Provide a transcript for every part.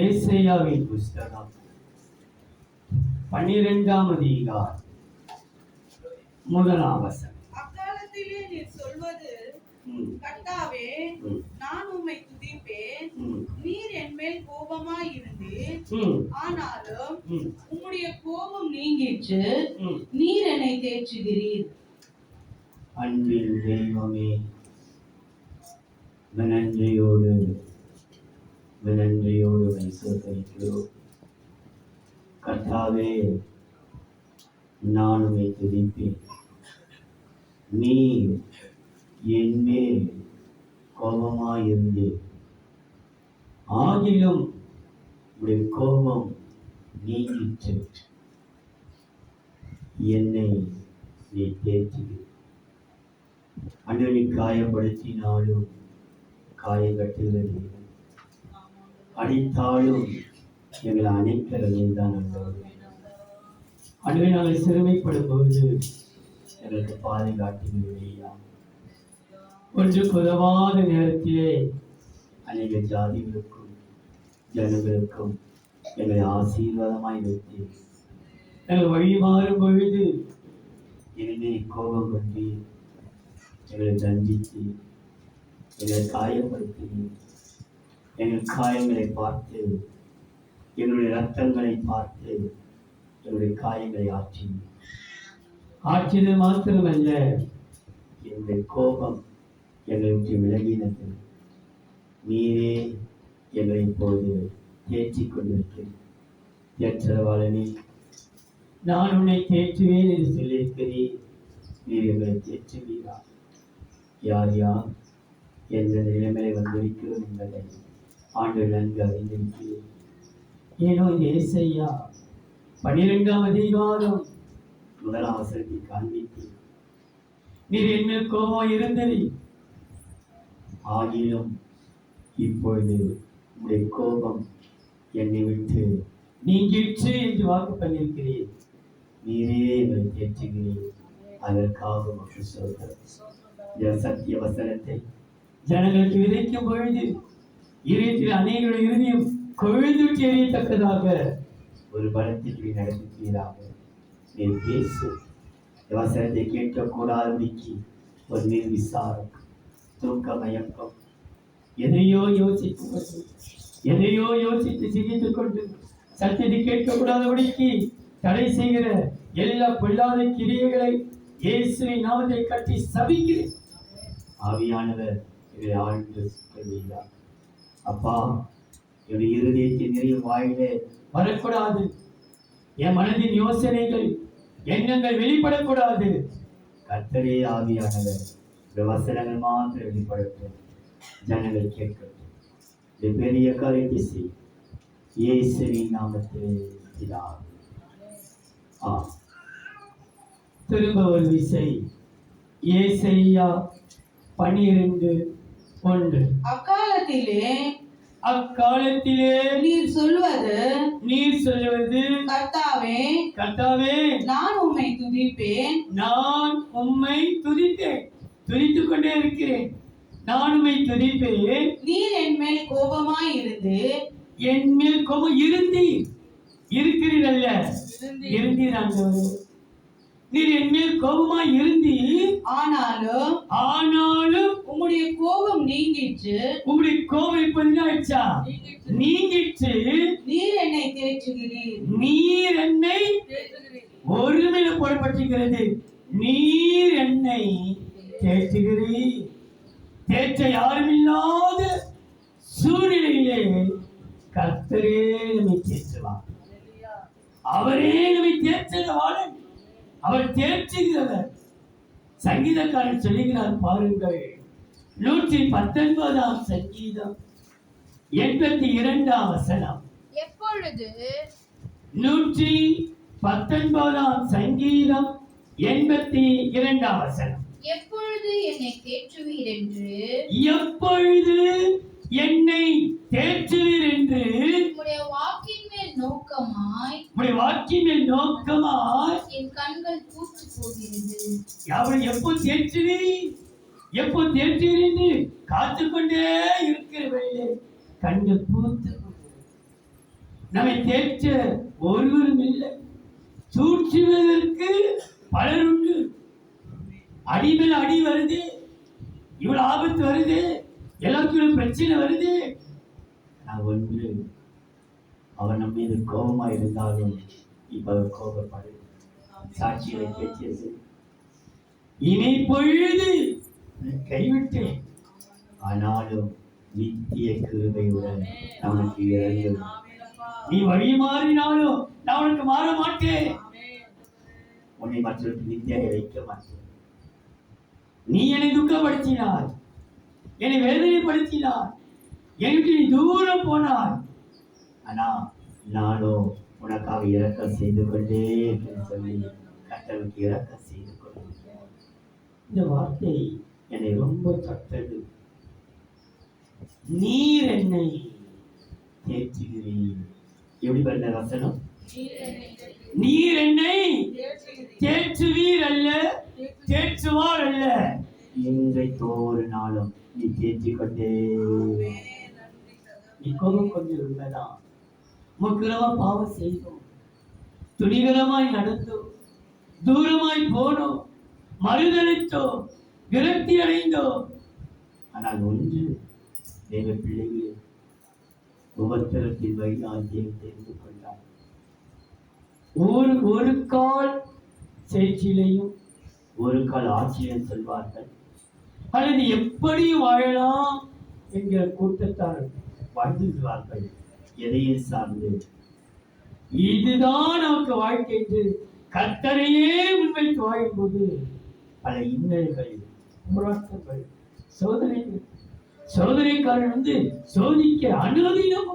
ஏசாயாவின் புஸ்தகம் 12ஆம் அதிகாரம் 1ஆம் வசனம். அக்காலத்திலே நீர் சொல்வது, கர்த்தாவே, நான் உம்மை துதிப்பேன். நீர் என்மேல் கோபமாய் இருந்தீர். ஆனாலும் உம்முடைய கோபம் நீங்கிற்று. நீர் என்னை தேற்றுகிறீர். அன்பின் தெய்வமே, நன்றியோடு சோதரிக்கிறோம். கர்த்தாவே, நான் உம்மை துதிப்பேன். நீ என்மேல் கோபமாயிருந்து, ஆகிலும் உடைய கோபம் நீங்கிற்று. என்னை நீ தேற்றுகிறீர். அன்றி காயப்படுத்தினாலும் காயங்கட்டுகிறது, அடித்தாலும் எங்களை அணைக்கிறது தான். அன்றே நாங்கள் சிறுமைப்படும் போது எங்களுக்கு பாதுகாட்டுகிறீர்களா? ஒன்றுக்கு உதவாத நேரத்திலே அநேக ஜாதிகளுக்கும் ஜனங்களுக்கும் எங்களை ஆசீர்வாதமாய் வைத்து எங்கள் வழி மாறும் பொழுது என்னை கோபம் கொண்டு எங்களை தண்டித்து எங்களை காயப்படுத்தி எங்கள் காயங்களை பார்த்து என்னுடைய ரத்தங்களை பார்த்து என்னுடைய காயங்களை ஆற்றியது மாத்திரமல்ல, என்னுடைய கோபம் எங்களை விட்டு விலகினது. நீரே எங்களை இப்போது தேற்றிக் கொண்டிருக்கிறேன். தேற்றவாளனே, நான் உன்னை தேற்றுவேன் என்று சொல்லியிருக்கிறேன். நீர் எங்களை தேற்றுவீரா? யார் யார் எந்த நிலைமையை வந்திருக்கிறோம் என்பதை ஆண்டு நன்கு அறிந்திருக்கிறேன். ஏனோ இந்த ஏசாயா 12ஆம் அதிகாரம் 1ஆம் வசனத்தை காண்பித்து, நீர் என்மேல் கோபம் இருந்தது, ஆகிலும் இப்பொழுது உடைய கோபம் என்னை விட்டு நீங்கிற்று என்று வாக்கு பண்ணியிருக்கிறேன். நீரே எங்களை தேற்றுகிறேன். அதற்காக மக்கள் சொல்கிறேன். சத்திய வசனத்தை ஜனங்களுக்கு விதைக்கும் பொழுது இருதயத்தில் அநேகருடைய இருதயம் கொழுந்து எறியத்தக்கதாக ஒரு பலத்திற்கு நடத்துவீராக. நீ பேசு. வசனத்தை கேட்கக்கூடாதபடிக்கு ஒரு நிர்விசாரம், தூக்க மயக்கம், எதையோ யோசித்து சிரித்துக் கொண்டு சத்தியத்தை கேட்கக்கூடாதபடிக்கு தடை செய்கிற எல்லா பொல்லாத கிரியைகளை இயேசுவின் நாமத்தை கட்டி சபிக்கிறேன். ஆவியானவர் இதை ஆழ்ந்து சொல்கிறார். அப்பா, என்னுடைய இருதயத்தின் நிறைய வாயிலே வரக்கூடாது. என் மனதின் யோசனைகள் எண்ணங்கள் வெளிப்படக்கூடாது. கர்த்தரே ஆவியானவர் இந்த வசனங்கள் மாத்திரம் வெளிப்படட்டும். ஜனங்கள் கேட்கட்டும். இந்த பெரிய காரியத்தை செய். இயேசுவின் நாமத்தில் பிதாவே. திரும்ப ஒரு விசை. ஏசாயா 12:1. அக்காலத்திலே நீர் சொல்வது, கர்த்தாவே, நான் உம்மை துதிப்பேன். நான் உம்மை துதித்தேன், துதித்துக் கொண்டே இருக்கிறேன். நான் உம்மை துதிப்பேன். நீர் என்மேல் கோபமாய் இருந்து, என்மேல் கோபம் இருக்கிறீரல்ல, இருந்தீர் ஆண்டவரே. நீர் என்மேல் கோபமாய் இருந்தீர். ஆனாலும் உம்முடைய கோபம் நீங்கிற்று. உம்முடைய கோபம் இப்ப என்னாச்சா? நீங்கிற்று. நீர் என்னை தேற்றுகிறீர். நீர் என்னை ஒருமையில போடப்பட்டிருக்கிறது. நீர் என்னை தேற்றுகிறீர். தேற்ற யாரும் இல்லாத சூழ்நிலையிலே கர்த்தரே நம்மை தேற்றுவார். அவரே நம்மை தேற்றுகிறவாளன். அவர் தேற்றுகிறவர். சங்கீதக்காரன் சொல்லுகிறார் பாருங்கள், 119ஆம் சங்கீதம் 82ஆம் வசனம். எப்பொழுது 119ஆம் சங்கீதம் 82ஆம் வசனம். எப்பொழுது என்னை தேற்றுவீர் என்று, எப்பொழுது என்னை தேற்றுவீர் என்று உம்முடைய வாக்கின் மேல் நோக்கமாய் என் கண்கள் பூத்து போகிறது. அவரை எப்போ தேற்றுவீர் என்று காத்துக்கொண்டே இருக்கிற வேளையிலே கண்கள் பூத்து நம்மை தேற்ற ஒருவரும் இல்லை. சூழ்ச்சிவதற்கு பலர் உண்டு. அடிமேல் அடி வருது, இவ்வளவு ஆபத்து வருது, எல்லாத்துக்கும் பிரச்சனை வருது. நான் ஒன்று, அவன் நம்ம மீது கோபமா இருந்தாலும் இப்ப அவர் கோபப்படு. சாட்சிகளை பேசியது, இனி பொழுது கைவிட்டேன், ஆனாலும் நித்திய கிருபையுடன் நமக்கு இறங்கும். நீ வழி மாறினாலும் நான் உனக்கு மாற மாட்டேன். உன்னை மற்றவர்களுக்கு நித்தியாக வைக்க மாட்டேன். நீ என்னை துக்கப்படுத்தினாய், என்னை வேதனைப்படுத்தினாய், எனக்கு நீ தூரம் போனாய். ஆனா நானும் உனக்காக இரக்கம் செய்து கொண்டே என்று சொல்லி கர்த்தருக்கு இரக்கம் செய்து கொண்டேன். இந்த வார்த்தை என்னை ரொம்ப தொட்டது. நீர் என்னை தேற்றுகிறீர். எப்படி பண்ண வசனம்? நீர் என்னை தேற்றுவீர் அல்ல, தேற்றுவார் அல்ல. இன்றைக்கு ஒவ்வொரு நாளும் நீ தேற்றிக் கொண்டே. நீ கோபம் கொஞ்சம் உண்மைதான். முக்கிரமா பாவம் செய்தோம், துணிகரமாய் நடந்தோம், தூரமாய் போனோம், மறுதளித்தோம், விரக்தி அடைந்தோம். ஆனால் ஒன்று, தேவ பிள்ளைகளே, உபத்திரத்தின் வழியால் தேவன் தெரிந்து கொண்டார். ஒரு கால் செய்தியிலையும் ஒரு கால் ஆட்சியிலும் சொல்வார்கள், அல்லது எப்படி வாழலாம் என்கிற கூட்டத்தார் வாழ்ந்துகிறார்கள். எதையும் சார்ந்து இதுதான் நமக்கு வாழ்க்கை என்று கர்த்தரையே முன்வைத்து வாழும்போது பல இன்னல்கள், போராட்டங்கள், சோதனைகள், சோதனைக்காரன் சோதிக்க அனுமதியும்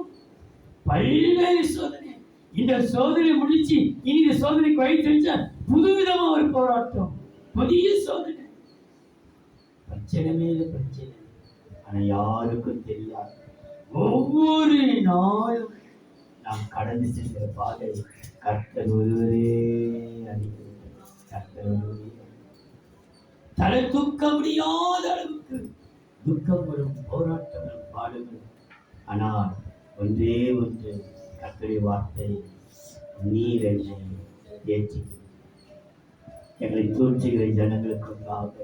பல்வேறு சோதனை. இந்த சோதனை முடிச்சு இனி இந்த சோதனைக்கு வழி தெரிஞ்ச புதுவிதமா ஒரு போராட்டம், புதிய சோதனை, பிரச்சனை மேல பிரச்சனை. ஆனா யாருக்கும் தெரியாது. ஒவ்வொரு நாளும் நாம் கடந்து சென்ற பாதை கர்த்தர் ஒருவரே அறிகிறது. கர்த்தர் ஒருவரே. தலை தூக்க முடியாத அளவுக்கு துக்கம் வரும், போராட்டம் வரும், பாடுகள். ஆனால் ஒன்றே ஒன்று, கர்த்தருடைய வார்த்தை, நீர் என்னை தேற்றி. எங்களை தூற்றுகிற ஜனங்களுக்காக,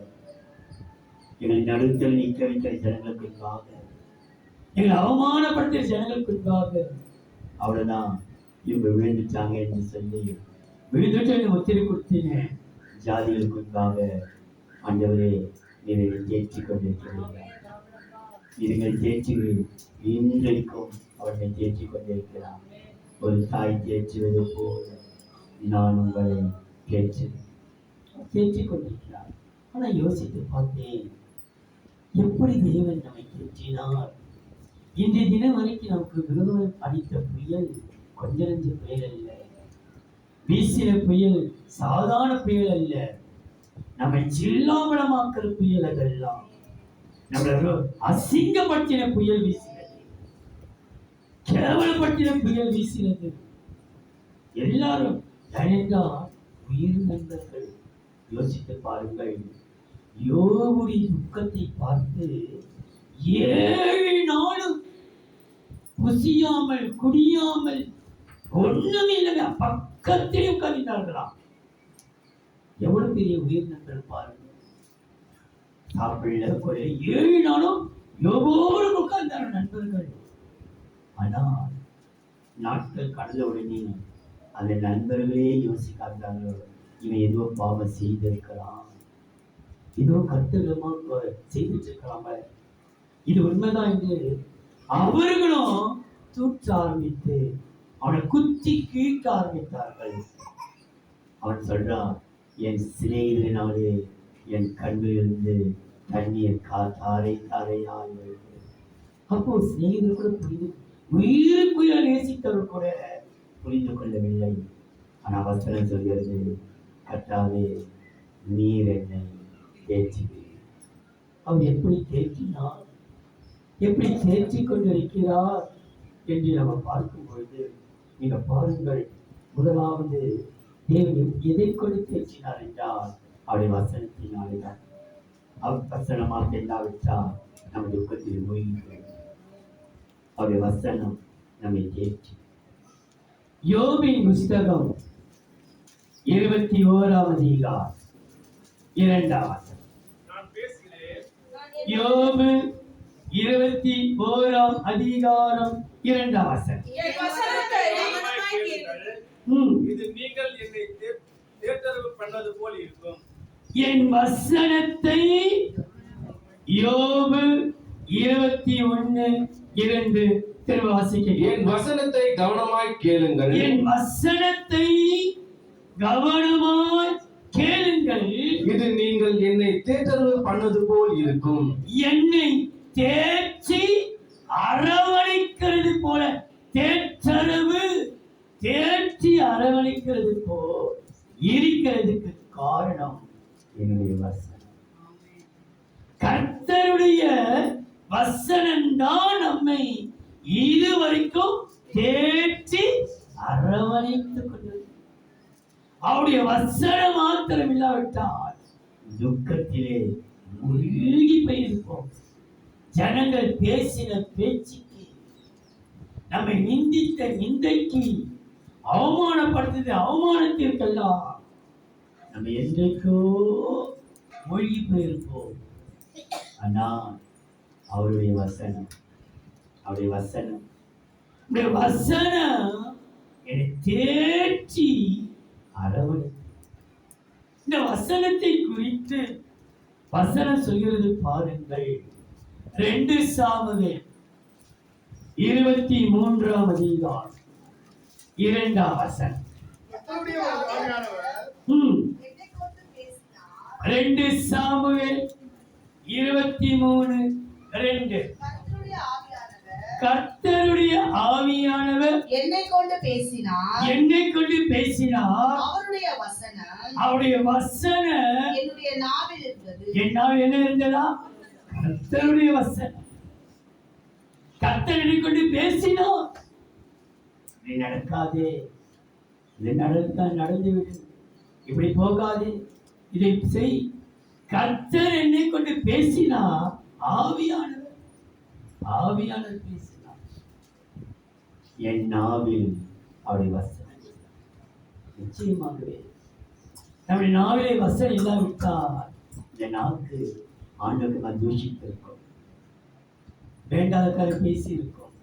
எங்களை நடுத்தல் நீக்க வைக்கிற ஜனங்களுக்காக, எங்களை அவமானப்படுத்துகிற ஜனங்களுக்காக, அவ்வளவுதான் இவங்க விழுந்துட்டாங்க என்று சொல்லி விழுந்துட்டு ஒத்திரை கொடுத்தீங்க. ஜாதிகளுக்காக ஆண்டவரே நீரை தேற்றி கொண்டிருக்கிறீர்கள். நீங்கள் தேற்றுகிறீர்கள். இன்றைக்கும் அவனை தேற்றி கொண்டிருக்கிறான். ஒரு தாய் தேற்றுவது போல நான் உங்களை தேற்றி கொண்டிருக்கிறார். ஆனால் யோசித்து பார்த்தேன், எப்படி தேவன் நம்மை தேற்றினார். இன்றைய தினம் வரைக்கும் நமக்கு விரோதம் அடித்த புயல் கொஞ்ச நெஞ்ச புயல் அல்ல, வீசின புயல் சாதாரண புயல் அல்ல, நம்மை சில்லாமலமாக்குற புயல் அதெல்லாம். நம்மள அசிங்கப்படுத்தின புயல் வீசினது, கேவலப்படுத்தின புயல் வீசினது. எல்லாரும் உயிர் நண்பர்கள். யோசித்து பாருங்கள், யோபுடைய துக்கத்தை பார்த்து 7 நாளும் புசியாமல் குடியாமல் ஒண்ணுமே இல்லை, பக்கத்திலே உட்கார்ந்தார்களாம். எவ்வளவு பெரிய உயிரினங்கள் பாருங்க. சாப்பிடல குறை 7 நாளும் யோபோடு உட்கார்ந்தார் நண்பர்கள். ஆனால் நாட்கள் கடந்த உடனே அந்த நண்பர்களே யோசிக்கார்கள், இவன் ஏதோ பாவம் செய்திருக்கலாம், ஏதோ கர்த்தகமா செய்துட்டு இருக்கலாம, இது உண்மைதான் என்று அவர்களும் தூற்ற ஆரம்பித்து அவனை குத்தி கீழ்க்க ஆரம்பித்தார்கள். அவன் சொல்றான், என் சிநேகிதனாலே என் கண்ணிலிருந்து தண்ணீர் தாரை தாரையாய் வருகிறது. அப்போ சிநேகிதர் கூட உயிருக்குள்ள நேசித்தவர் கூட புரிந்து கொள்ளவில்லை. ஆனால் வசனம் சொல்கிறது, கர்த்தாவே நீர் என்னை தேற்றுகிறீர். அவர் எப்படி தேற்றினார், எப்படி தேற்றி கொண்டிருக்கிறார் என்று நம்ம பார்க்கும் பொழுது நீங்க பாருங்கள். முதலாவது தேவன் எதை கொண்டு தேற்றினார் என்றால் அவருடைய வசனத்தினால்தான். அவர் வசனமாக இல்லாவிட்டால் நம்ம துக்கத்தில் மூழ்கி, அவருடைய வசனம் நம்மை தேற்றி. யோபின் புஸ்தகம் 21ஆம் அதிகாரம் 2ஆம் வசனம். யோபு 21ஆம் அதிகாரம் 2ஆம் வசனம். என் வசனத்தை கவனமாய் கேளுங்கள். இது நீங்கள் என்னை தேர்ந்தெடுப்பு பண்ணது போல் இருக்கும். என் வசனத்தை யோபு 21:2 திரும்ப வாசிக்கிறேன். என் வசனத்தை கவனமாய் கேளுங்கள். என் வசனத்தை கவனமாய் கேளுங்கள். இது நீங்கள் என்னை தேர்ந்தெடுப்பு பண்ணது போல் இருக்கும். என்னை தேற்றி அரவணைக்கிறது போல, தேற்றரவு தேற்றி அரவணைக்கிறது போல் இருக்கிறதுக்கு காரணம் என்னுடைய வசனம். கர்த்தருடைய வசனம் தான் நம்மை இதுவரைக்கும் தேற்றி அரவணைத்துக் கொண்டது. அவருடைய வசனம் மாத்திரம் இல்லாவிட்டால் துக்கத்திலே மூழ்கி போயிருப்போம். ஜனங்கள் பேசின பேச்சுக்கு, நம்மை நிந்தித்த நிந்தைக்கு, அவமானப்படுத்தின அவமானத்திற்கெல்லாம் நம்ம என்றைக்கோ மூழ்கி போயிருப்போம். ஆனால் அவருடைய வசனம் என்னை தேற்றி அரவணை. இந்த வசனத்தை குறித்து வசனம் சொல்கிறது பாருங்கள். 2 சாமுவேல் 23ஆம் அதிகாரம் 2ஆம் வசனம். 2 சாமுவேல் 23:2. கர்த்தருடைய ஆவியானவர் என்னை கொண்டு பேசினார். அவருடைய வசனம் என்னுடைய நாவில் இருந்தது. என் நாவில் என்ன இருந்ததா? கர்த்தருடைய வசனம். கர்த்தர் என்னை கொண்டு பேசினார். நீ நடக்காதே, இது நடந்துவிடு, இப்படி போகாதே, இதை செய். கர்த்தர் என்னை கொண்டு பேசினார். ஆவியானவர் பேசினார். என் நாவில் அவருடைய வசனம். நிச்சயமாகவே நம்முடைய நாவிலே வசனம் இல்லாவிட்டால் இந்த நாக்கு ஆண்டவருக்கு தூஷித்திருக்கும், வேண்டாத காரியம் பேசி இருக்கும்.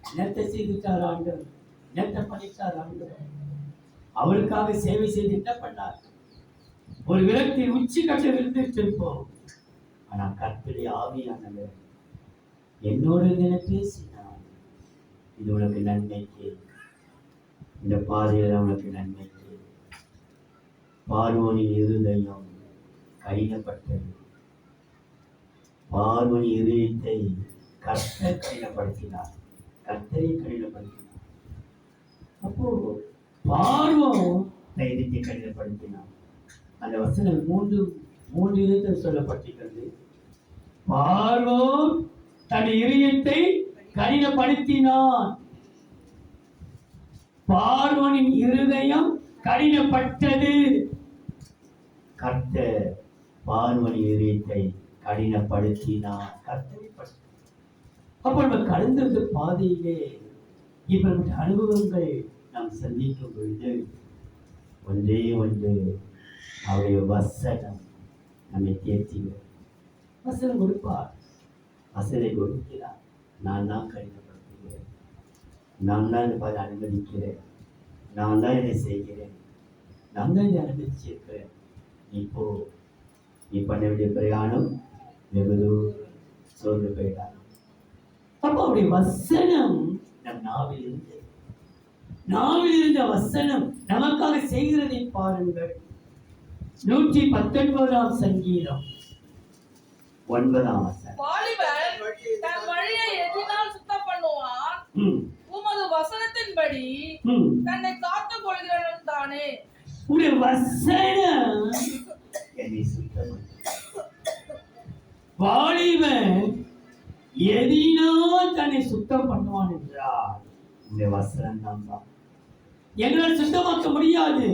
என்னத்தை செய்துட்டார் ஆண்டவர், என்னத்தை பண்ணிட்டார் ஆண்டவர், அவருக்காக சேவை செய்து என்ன பண்ணார், ஒரு விரக்தி உச்சி கட்ட விழுந்திருப்போம். ஆனா கர்த்தருடைய ஆவியானவர் என்னோடு என்ன பேசினார். இது உனக்கு நன்மைக்கு, இந்த பாதையில உனக்கு நன்மைக்கு. பார்வோனின் இருதயம் கடினப்பட்டது. பார்வோனின் இருதயத்தை கர்த்தர் கடினப்படுத்தினார். அப்போ பார்வோன் தைரியத்தை கடினப்படுத்தினார். அந்த வசனம் 3 விதத்தில் சொல்லப்பட்டிருக்கிறது. பார்வோன் தன் இருதயத்தை கடினப்படுத்தினான். பார்வோனின் இருதயம் கடினப்பட்டது. கர்த்தர் பார்வோனின் இருதயத்தை கடினப்படுத்தினார். அப்ப நம்ம கடந்த பாதையிலே இப்படிப்பட்ட அனுபவங்கள் நாம் சந்திக்கும் பொழுது ஒன்றே ஒன்று, அவருடைய வசனம் நம்மை தேர்த்தினார். வசனம் கொடுப்பார், வசனை கொடுக்கிறார். நான் தான் கடினப்படுத்துகிறேன், நான் தான் இந்த பாதை அனுமதிக்கிறேன், நான் தான் இதை செய்கிறேன், நான் தான் இதை அனுமதிச்சிருக்கிறேன். நீ பண்ண வேண்டிய பிரயாணம் வெகு சோர்ந்து போயிட்டார். அப்போ அவருடைய வசனம் நம் நாவில் இருந்த வசனம் நமக்காக செய்கிறதை பாருங்கள். 119ஆம் சங்கீதம் 9ஆம் வசனம். வாலிபன் தன் வழியை எதினால் சுத்தம் பண்ணுவான், உமது வசனத்தின்படி தன்னை காத்துக் கொள்கிறவன் தானே. உடைய வசனம் என்னை சுத்தம் பண்ணும். வாலிபன் எதினால் தன்னை சுத்தம் பண்ணுவான் என்றால் இந்த வசனம் தான். எங்களால் சுத்தமாக்க முடியாது,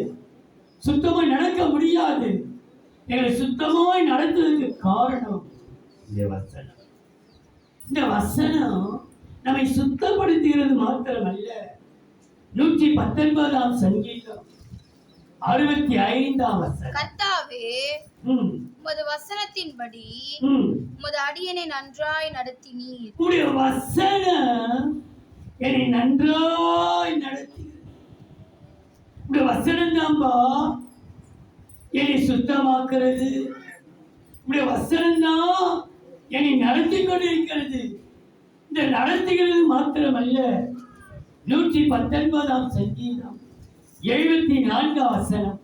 சுத்தமாய் நடக்க முடியாது. எங்களை சுத்தமாய் நடத்துவதற்கு காரணம் இந்த வசனம். இந்த வசனம் நம்மை சுத்தப்படுத்துகிறது மாத்திரமல்ல, 119 சங்கீதம் 65 வசனம். கர்த்தாவே ம், உமது வசனத்தின்படி ம். உமது அடியனை நன்றாய் நடத்தினீர். உம்முடைய வசனம் என்னை நன்றாய் நடத்துகிறது. உம்முடைய வசனம் தான்பா என்னை சுத்தமாக்குறது. உம்முடைய வசனம் தான் என்னை நடத்தி கொண்டிருக்கிறது. இந்த நடத்துகிறது மாத்திரமல்ல, 119 சங்கீதம் 74 வசனம்.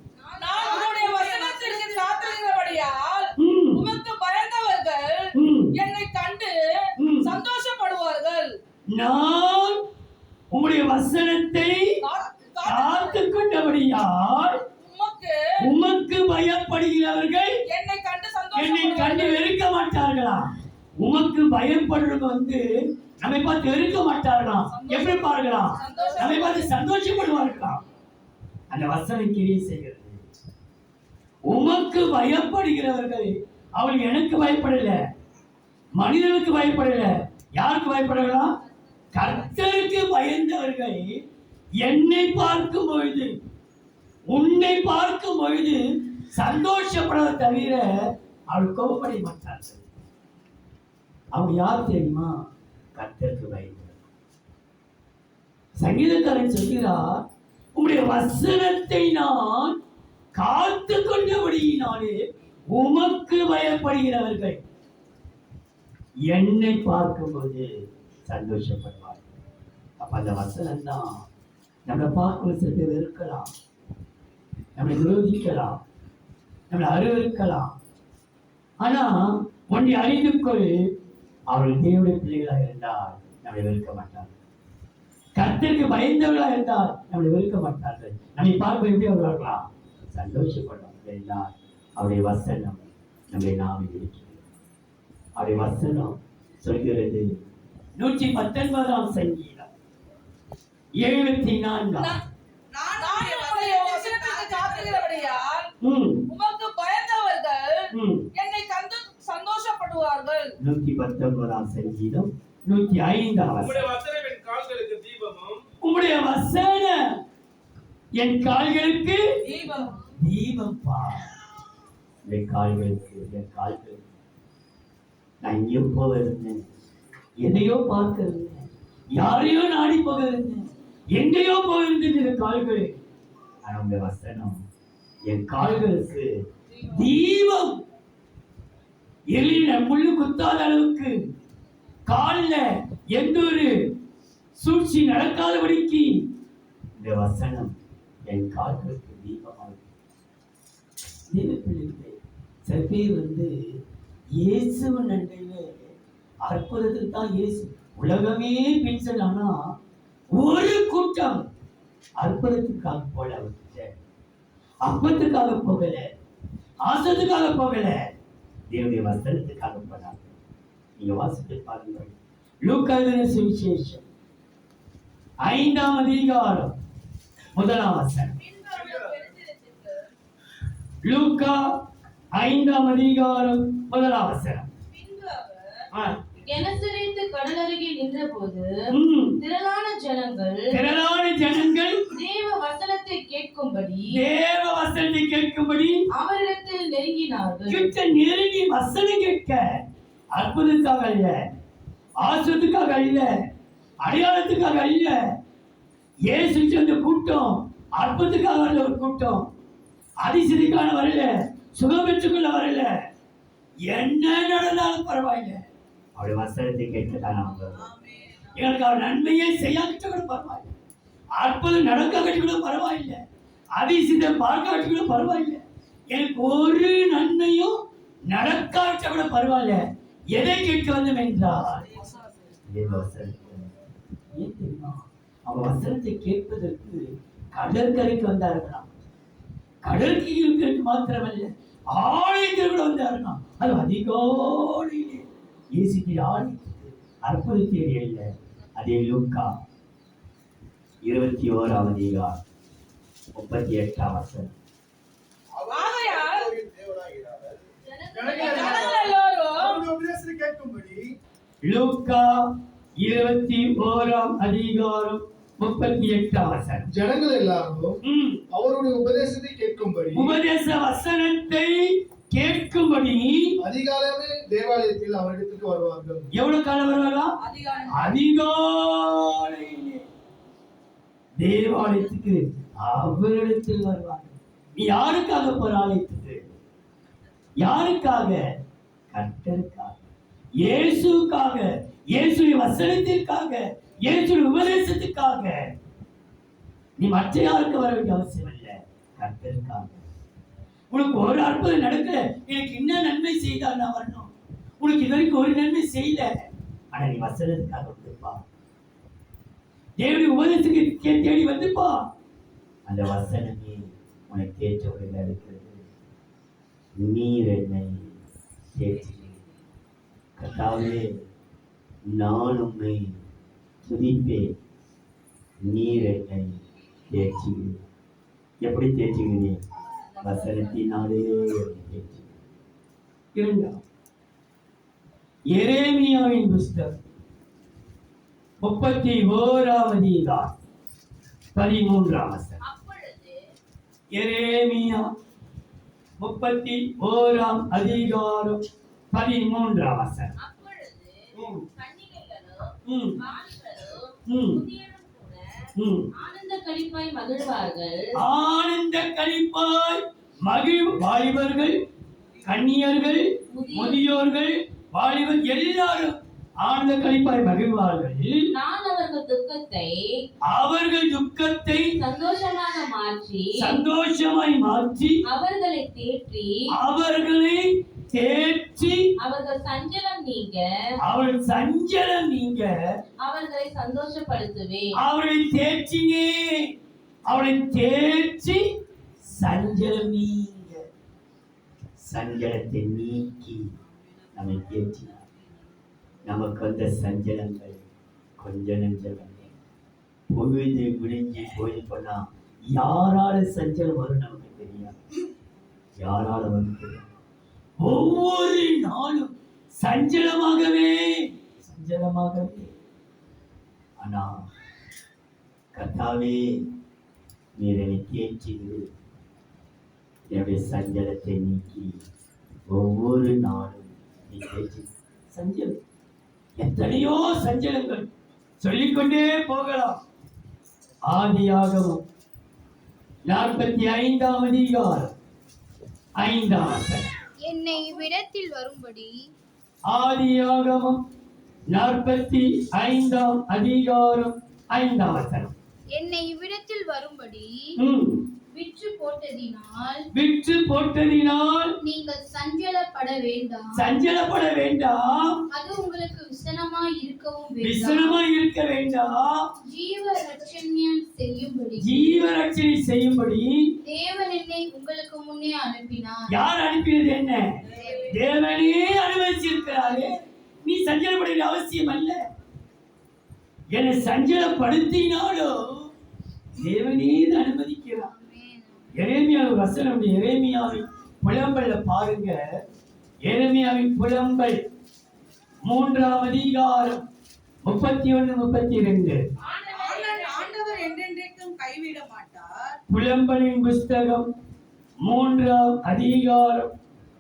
நான் உம்முடைய வசனத்திற்கு காத்திருக்கிறபடியால் ம், உமக்கு பயந்தவர்கள் ம். என்னை கண்டு ம். சந்தோஷப்படுவார்கள். நான் உம்முடைய வசனத்தை காத்து கொண்டபடியால் உமக்கு பயப்படுகிறவர்கள் என்னை கண்டு என்னை கண்டு சந்தோஷப்படுவார்கள். வெறுக்க மாட்டார்களா? உமக்கு பயப்படுறது நம்மை பார்த்து வெறுக்க மாட்டார்களாம். எப்படி பாருங்களாம்? நம்மை பார்த்து சந்தோஷப்படுவார்களாம். அந்த வசனம் கிரியை செய்கிறது. உமக்கு பயப்படுகிறவர்கள், அவள் எனக்கு பயப்படல, மனிதனுக்கு பயப்படல, யாருக்கு பயப்படலாம்? கர்த்தருக்கு பயந்தவர்கள் என்னை பார்க்கும் பொழுது, உன்னை பார்க்கும் பொழுது சந்தோஷப்படுவதை தவிர அவள் கோபப்பட மாட்டார்கள். அவங்க யார் தெரியுமா? கர்த்தருக்கு பயந்தவர். சங்கீதக்காரன் சொல்கிறார், உம்முடைய வசனத்தை நான் காத்து கொண்டபடியினாலே உமக்கு பயப்படுகிறவர்கள் என்னை பார்க்கும்போது சந்தோஷப்படுவார்கள். அப்ப அந்த வசனம் தான் நம்மளை பார்க்கும் சில பேர் வெறுக்கலாம், நம்மளை விரோதிக்கலாம், நம்மளை அருவருக்கலாம். ஆனா ஒன்றை அறிந்து கொள், அவர்கள் தேவனுடைய பிள்ளைகளாக இருந்தால் நம்மளை வெறுக்க மாட்டார்கள். கர்த்தருக்கு பயந்தவர்களாக இருந்தால் நம்மளை வெறுக்க மாட்டார்கள். நம்மை பார்க்க எப்படி அவர்களா சந்தோஷப்படுவார்கள் என்றால் அவருடைய வசனம் நம்மை நாமே இருக்கிறது. அவருடைய வசனம் சொல்கிறது. 119 சங்கீதம் 74. நான் உம்முடைய வசனத்திற்கு காத்திருக்கிறபடியால் ம், உமக்கு பயந்தவர்கள் ம். என்னை கண்டு சந்தோஷப்படுவார்கள். 119 சங்கீதம் 105 உம்முடைய வசனம் என் கால்களுக்கு தீபமும் உம்முடைய வசனம் என் கால்களுக்கு தீபம். தீபம் பா. என் கால்களுக்கு, என் கால்களுக்கு. நான் எங்கேயோ போக இருந்தேன், எதையோ பார்க்க இருந்தேன், யாரையோ நாடி போக இருந்தேன், எங்கேயோ போயிருந்தேன் என் கால்கள். ஆனா உங்க வசனம் என் கால்களுக்கு தீபம். எளிய முள்ளு குத்தாத அளவுக்கு காலில் எந்த ஒரு சூழ்ச்சி நடக்காதபடிக்கு இந்த வசனம் என் கால்களுக்கு தீபமாக. சில பேர் இயேசுவின் நன்றிலே அற்புதத்துக்கு தான் இயேசு உலகமே பின்சல். ஆனா ஒரு கூட்டம் அற்புதத்துக்காக போல, அவர்கிட்ட அப்பத்துக்காக போகல, ஆசத்துக்காக போகல, தேவனுடைய வசனத்துக்காக போனாங்க. நீங்க வாசித்து பாருங்கள். லூக்கா எழுதின சுவிசேஷம் 5ஆம் அதிகாரம் 1ஆம் வசனம். லூக்கா 5ஆம் அதிகாரம் 1ஆம் வசனம். ஆ, கெனசரேத்து கடல் அருகே நின்றபோது ம். திரளான ஜனங்கள் தேவ வசனத்தை கேட்கும்படி அவரிடத்தில் நெருங்கினார்கள். கிட்ட நெருங்கி வசனம் கேட்க, அற்புதத்துக்காக அல்ல, ஆசிரியத்துக்காக அல்ல, அடையாளத்துக்காக அல்ல. இயேசு அந்த கூட்டம் அற்புதத்துக்காக வரல, ஒரு கூட்டம் அதிசயத்துக்கான வரல, சுகம் பெற்றுக்கொள்ள வரல. என்ன நடந்தாலும் பரவாயில்லை, அவருடைய வசனத்தை கேட்கத்தான் அவங்க. எங்களுக்கு அவர் நன்மையை செய்யாவிட்ட கூட பரவாயில்லை, அற்புதம் நடக்காட்டி கூட பரவாயில்லை, அதிசயத்தை பார்க்காட்டி கூட பரவாயில்லை, எனக்கு ஒரு நன்மையும் நடக்காவிட்ட கூட பரவாயில்ல. எதை கேட்க வந்தோம் என்றால் ஏன் தெரியுமா? அவங்க வசனத்தை கேட்பதற்கு கடற்கரைக்கு வந்தார்களாம். கடற்கரைக்கு மாத்திரமல்ல, ஆலயத்தில் கூட வந்தார்களாம். அது அதிகாலையிலே இயேசுக்கு ஆலயத்துக்கு அற்புதத்தை அல்ல. அதே லூக்கா 21ஆம் அதிகாரம் 38ஆம் வசனம். ஆகையால் ஜனங்கள் ஜனங்கள் எல்லாரும் அவருடைய உபதேசத்தை கேட்கும்படி லூக்கா 21ஆம் அதிகாரம் 38ஆம் வசனம். ஜனங்கள் எல்லாரும் ம். அவருடைய உபதேசத்தை கேட்கும்படி உபதேச வசனத்தை கேட்கும்படி அதிகாலமே தேவாலயத்தில் அவரிடத்துக்கு வருவார்கள். எவ்வளவு காலம் வருவாரா? அதிகாரம் அதிகாலையிலே தேவாலயத்துக்கு அவரிடத்தில் வருவார்கள். நீ யாருக்காக போற ஆலயத்துக்கு? யாருக்காக? கர்த்தருக்காக, இயேசுக்காக, இயேசுவின் வசனத்திற்காக, இயேசுவின் உபதேசத்துக்காக. நீ மற்ற யாருக்கு வர வேண்டிய அவசியம் இல்லை, கர்த்தருக்காக. உனக்கு ஒரு அற்புதம் நடக்கல, எனக்கு என்ன நன்மை செய்தால் நான் வரணும்? உனக்கு இது வரைக்கும் ஒரு நன்மை செய்யல, ஆனா நீ வசனத்துக்காக வந்துப்பா, தேவனுடைய உபதேசத்துக்கு தேடி வந்துப்பா. அந்த வசனமே உனக்கு ஏற்றவர்கள் இருக்கிறது. நீர் என்னை தேற்றி, கர்த்தாவே நான் உம்மை துதிப்பேன், நீர் என்னை தேற்றி. எப்படி தேற்றுகிறேன்? வசனத்தினாலே தேற்றி. இரண்டாம் எரேமியாவின் புஸ்தகம் 31ஆம் அதிகாரம் 13ஆம் வசனம். எரேமியா 31ஆம் அதிகாரம் 13ஆம் வசனம். ம். ம். ம். ம். ஆனந்த களிப்பாய் மகிழ்வார்கள். ஆனந்த களிப்பாய் வாலிபர்கள், கன்னியர்கள், முதியோர்கள், வாலிபர் எல்லாரும் ஆனந்த களிப்பாய் மகிழ்வார்கள். நான் அவர்கள் துக்கத்தை சந்தோஷமாக மாற்றி அவர்களை தேற்றி அவர்கள் சஞ்சலம் நீங்க அவர்களை சந்தோஷப்படுத்துவேன். அவளை தேற்றி சஞ்சலம் நீங்க, சஞ்சலத்தை நீக்கி நம்மை தேற்றினார். நமக்கு வந்த சஞ்சலங்கள் கொஞ்ச நெஞ்சம். பொழுது விடிஞ்சு போய் போனா யாரால சஞ்சலம் வரும் நமக்கு தெரியாது, யாரால வரும் தெரியாது. ஒவ்வொரு நாளும் சஞ்சலமாகவே. ஆனா கர்த்தாவே நீர் என்னை தேற்றிடு, என்னுடைய சஞ்சலத்தை நீக்கி ஒவ்வொரு நாளும் நீ தேற்றி. சஞ்சலம் எத்தனையோ சஞ்சலங்கள் சொல்லிக்கொண்டே போகலாம். ஆதியாகமம் 45ஆம் அதிகாரம் 5ஆம் வசனம். என்னை இவ்விடத்தில் வரும்படி ஆதியாகமம் 45ஆம் அதிகாரம் 5ஆம் வசனம். என்னை இவ்விடத்தில் வரும்படி விற்று போட்டதினால் நீங்கள் சஞ்சலப்பட வேண்டாம். அது உங்களுக்கு விசனமாய் இருக்க வேண்டாம். ஜீவ ரட்சணை செய்யும்படி தேவன் என்னை உங்களுக்கு முன்னே அனுப்பினார். யார் அனுப்பினது? என்ன? தேவனே அனுமதிச்சிருக்கிறாரே. நீ சஞ்சலப்பட வேண்டிய அவசியம் அல்ல. என்னை சஞ்சலப்படுத்தினாலும் தேவனே அனுமதிக்கிறார். எரேமியாவின் வசனம், எரேமியாவின் புலம்பல்ல பாருங்க. எரேமியாவின் புலம்பல் 3ஆம் அதிகாரம் 31-32. ஆண்டவர் என்றென்றைக்கும் கைவிட மாட்டார். புலம்பலின் புஸ்தகம் 3ஆம் அதிகாரம்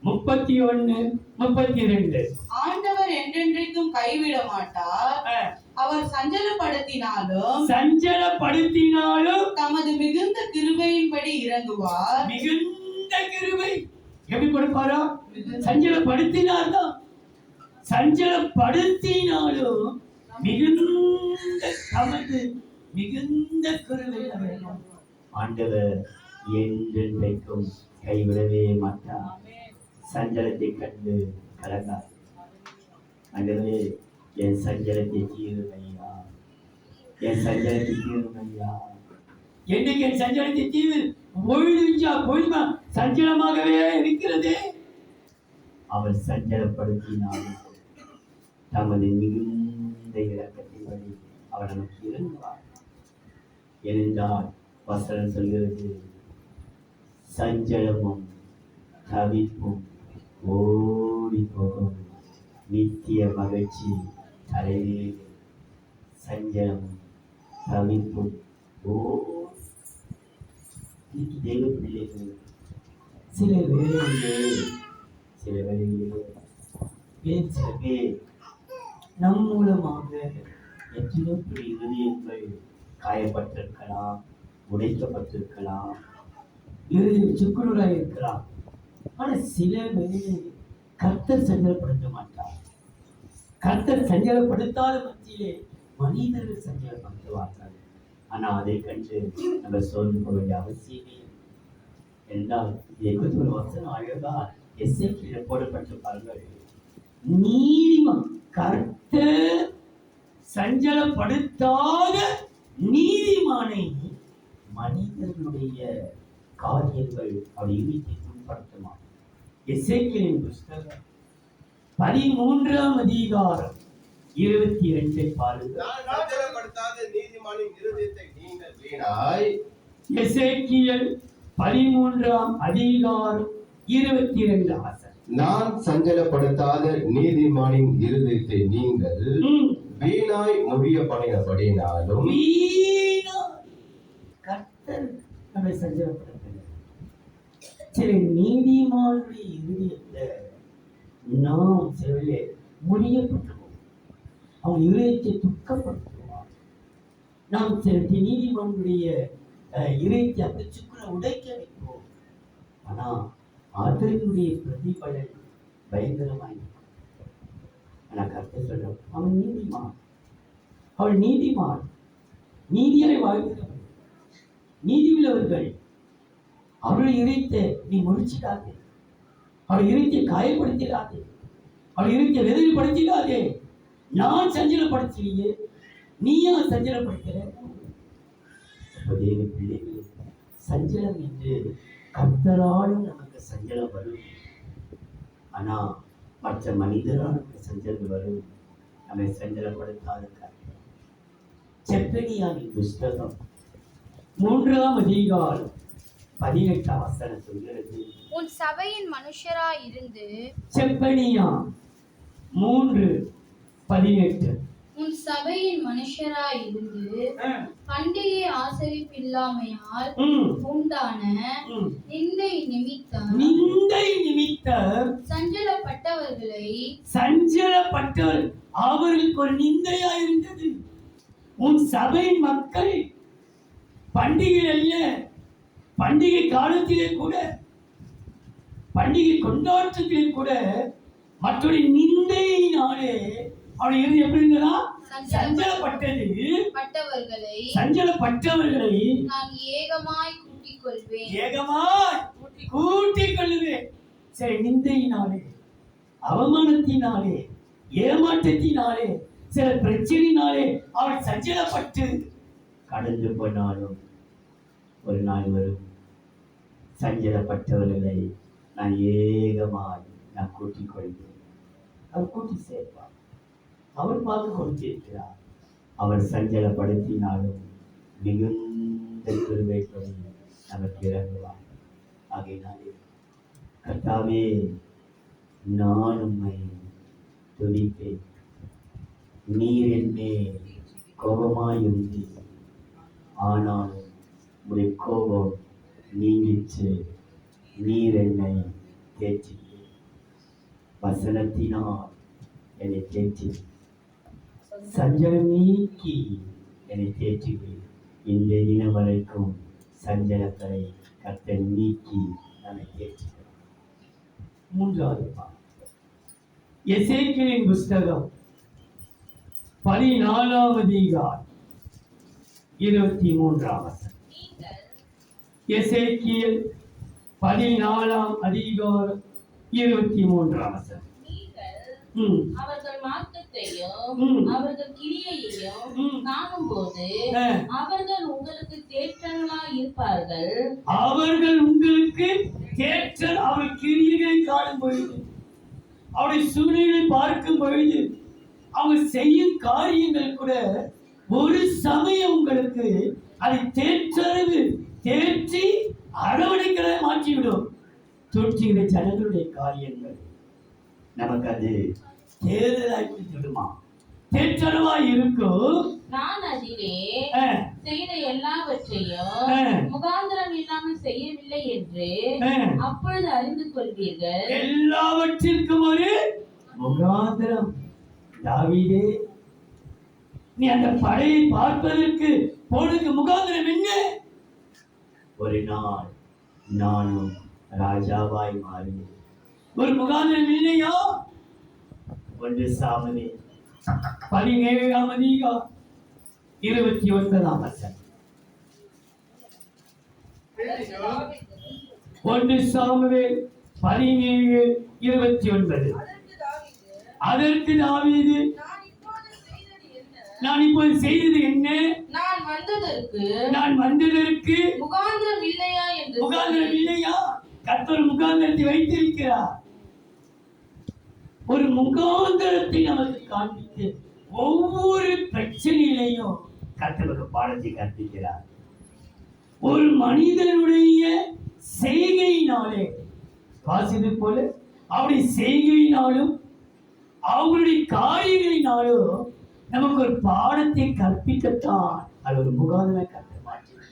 31-32. ஆண்டவர் என்றென்றைக்கும் கைவிட மாட்டார். அவர் சஞ்சலப்படுத்தினாலும் தமது மிகுந்த கிருபையின்படி இறங்குவார். மிகுந்த கிருபை எப்படி கொடுப்பாரா? சஞ்சலப்படுத்தினாலும் தமது மிகுந்த கிருபை. ஆண்டவர் என்றென்றைக்கும் கைவிடவே மாட்டார். சஞ்சலத்தை கண்டு கலங்கார். ஆண்டவரே என் சஞ்சலத்தை தீருமையா, என் சஞ்சலத்தை தீவு. பொழுதுமா சஞ்சலமாகவே இருக்கிறது. அவர் சஞ்சலப்படுத்தினாலும் தமது மிகுந்த இரக்கத்தின் வழி அவர் நமக்கு இறங்குவார். ஏனென்றால் வசனம் சொல்கிறது, சஞ்சலமும் தவிப்பும் ஓடி போகும், நித்திய மகிழ்ச்சி தலைவே. சஞ்சலமும் தவிப்பும். ஓ, இன்னைக்கு தெய்வ பிள்ளைகள் சில வேளையிலே சில பேர் நம் மூலமாக எத்தனையோ பெரிய இதயங்கள் காயப்பட்டிருக்கலாம், உடைக்கப்பட்டிருக்கலாம், இருதயம் சுக்குநூறாக இருக்கலாம். ஆனா சில வேளையில் கர்த்தர் சஞ்சலப்படுத்த மாட்டார். கர்த்தர் சஞ்சலப்படுத்தாத மத்தியிலே மனிதர்கள் சஞ்சலப்படுத்துவார்கள். ஆனா அதை கண்டு நம்ம சோர்ந்து போக வேண்டிய அவசியமே இல்லை. என்றால் ஒரு வசனம் அழகா எஸ்ஐக்கில போடப்பட்டிருப்பார்கள். நீதிமான் கர்த்தர் சஞ்சலப்படுத்தாத நீதிமானை மனிதர்களுடைய காரியங்கள் அவருடைய இருதயத்தை புண்படுத்துமா. எசேக்கியேலின் புஸ்தகம் 13ஆம் அதிகாரம் 22 பாருங்கள். நான் சஞ்சலப்படுத்தாத நீதிமானின் இருதயத்தை நீங்கள் வீணாய். எசேக்கியேல் 13ஆம் அதிகாரம் 22 வாசகம். நான் சஞ்சலப்படுத்தாத நீதிமானின் இருதயத்தை நீங்கள் வீணாய் முடிய பண்ணினபடினாலும். கர்த்தர் நம்மை சஞ்சலப்படுத்துகிறார். சில நீதிமானுடைய இருதயத்தை நாம் சில முடியப்பட்டுவோம். அவன் இருதயத்தை துக்கப்படுத்துவான். நாம் சில நீதிமானுடைய இருதயத்தை அப்பிச்சுக்குள்ள உடைக்க வைப்போம். ஆனா அதனுடைய பிரதிபலன் பயங்கரமாயிருக்கும். ஆனா கர்த்தர் சொல்றார், அவன் நீதிமான், அவள் நீதிமான், நீதியாய் வாழ்கிறவன், நீதி உள்ளவர்கள். அவளுடைய இருதயத்தை நீ முறிச்சிடாதே, அவள் இருதயத்தை காயப்படுத்திடாதே, அவள் இருதயத்தை வேதனைப்படுத்திடாதே. நான் சஞ்சலப்படுத்தியே, நீயா சஞ்சலப்படுத்துற? பிள்ளைகள், சஞ்சலம் என்று கர்த்தராலும் நமக்கு சஞ்சலம் வரும். ஆனா மற்ற மனிதரால் நமக்கு சஞ்சலம் வரும். நம்மை சஞ்சலப்படுத்தாத கர்த்தர். செப்பனியாவின் புஸ்தகம் 3ஆம் அதிகாரம் 18 வசனம் சொல்கிறது. உன் சபையின் மனுஷராய் இருந்து. செப்பனியா 3:18. உன் சபையின் மனுஷராய் இருந்து பண்டிகை ஆசரிப்பில்லாமையால் உண்டான நிந்தை நிமித்தம் சஞ்சலப்பட்டவர்கள் அவர்களுக்கு ஒரு நிந்தையா இருந்தது. உன் சபையின் மக்கள் பண்டிகை அல்ல, பண்டிகை காலத்திலே கூட, பண்டிகை கொண்டாட்டத்திலே கூட மற்றொரு நிந்தையினாலே அவருடைய இறுதி எப்படி இருந்ததா? சஞ்சலப்பட்டவர்களை நான் ஏகமாய் கூட்டிக் கொள்வேன். சரி, நிந்தையினாலே, அவமானத்தினாலே, ஏமாற்றத்தினாலே, சில பிரச்சனையினாலே அவள் சஞ்சலப்பட்டு கடந்து போனாலும் ஒரு நாள் வரும், சஞ்சலப்பட்டவர்களை நான் ஏகமாய் நான் கூட்டிக் கொள்வேன். அவர் கூட்டி சேர்ப்பார். அவர் பார்த்து கொடுத்திருக்கிறார். அவர் சஞ்சலப்படுத்தினாலும் மிகுந்த கிருபை கொண்டு நமக்கு இறங்குவார். ஆகையினாலே கர்த்தாவே, நான் உம்மை துதிப்பேன். நீர் என்மேல் கோபமாயிருந்து, ஆனாலும் உடைய கோபம் நீங்கிச்சு. நீர் என்னை தேற்றி, வசனத்தினால் என்னை தேற்றி, சஞ்சலம் நீக்கி என்னை தேற்றுவேன். இந்த தினம் வரைக்கும் சஞ்சலத்தை கர்த்தர் நீக்கி நம்மை தேற்றுகிறார். 3வது எசேக்கியேலின் புஸ்தகம் 14ஆம் அதிகாரம் 23 வசனம். எசேக்கியேல் 14ஆம் அதிகாரம் 23 வசனம். அவர்கள் மார்க்கத்தையும் அவர்கள் கிரியையையும் காணும்போது அவர்கள் உங்களுக்கு தேற்றர்களாய் இருப்பார்கள். அவர்கள் உங்களுக்கு தேற்றல், அவர்கள் கிரியைகளை காணும் பொழுது, அவருடைய சூழ்நிலை பார்க்கும் பொழுது, அவங்க செய்யும் காரியங்கள் கூட ஒரு சமயம் உங்களுக்கு அதை தேற்றி அரவணைக்கிறதை மாற்றிவிடும். தோற்றுகிற ஜனங்களுடைய காரியங்கள் நமக்கு அது தேர்தலாய் விடுமா, தேற்றளவாய் இருக்கும். நான் அதிலே ஆ, செய்த எல்லாவற்றையும் ஆ, முகாந்திரம் இல்லாமல் செய்யவில்லை என்று ஆ. அப்பொழுது அறிந்து கொள்வீர்கள். எல்லாவற்றிற்கும் ஒரு முகாந்திரம். தாவீதே, நீ அந்த படையை பார்ப்பதற்கு போனுக்கு முகாந்திரம் என்ன? ஒரு நாள் நானும் ராஜாவாய் மாறினேன். ஒரு முகாந்திரம் இல்லையா? 1 சாமுவேல் 17ஆம் அதிகாரம் 29ஆம் வசனம். 1 சாமுவேல் 17:29. அதற்கு தாவீது, நான் இப்போது செய்தது என்ன? நான் வந்ததற்கு முகாந்திரம் இல்லையா என்று முகாந்திரம் இல்லையா? கர்த்தர் முகாந்திரத்தை வைத்திருக்கிறார். ஒரு முகாந்திரத்தை நமக்கு காண்பித்து ஒவ்வொரு பிரச்சனையிலையும் கர்த்தர் பாடத்தை கற்பிக்கிறார். ஒரு மனிதனுடைய செய்கையினாலே வாசித்து போல அவருடைய செய்கையினாலும் அவருடைய காரியங்களினாலும் நமக்கு ஒரு பாடத்தை கற்பிக்கத்தான் அது ஒரு முகாந்திரம் கற்க மாட்டேன்.